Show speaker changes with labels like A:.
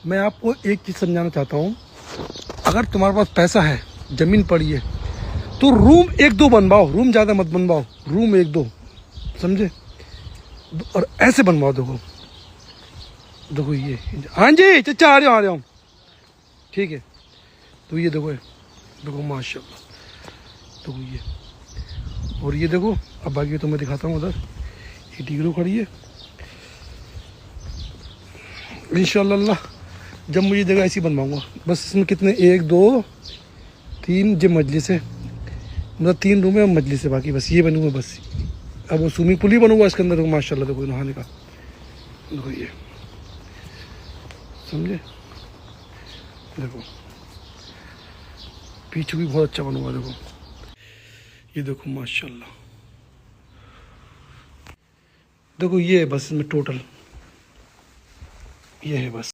A: मैं आपको एक चीज़ समझाना चाहता हूँ, अगर तुम्हारे पास पैसा है, ज़मीन पड़ी है, तो रूम 1-2 बनवाओ, रूम ज़्यादा मत बनवाओ, रूम 1-2, समझे। और ऐसे बनवाओ, देखो देखो ये, हाँ जी चाचा आ रहा हूँ, ठीक है। तो ये देखो, देखो माशाल्लाह, देखो ये, और ये देखो। अब बाकी तो मैं दिखाता हूँ उधर, ये टीगरू खड़ी है। इंशाल्लाह जब मुझे जगह ऐसी बनवाऊंगा, बस इसमें कितने 1 2 3 जो मजलिस है, मतलब 3 रूम है और मजलिस है, बाकी बस ये बनूंगा बस। अब वो स्विमिंग पूल ही बनूंगा इसके अंदर, माशाल्लाह देखो नहाने का, देखो ये, समझे। देखो पीछे भी बहुत अच्छा बनूंगा, देखो ये देखो माशाल्लाह। देखो ये है बस इसमें टोटल, ये है बस।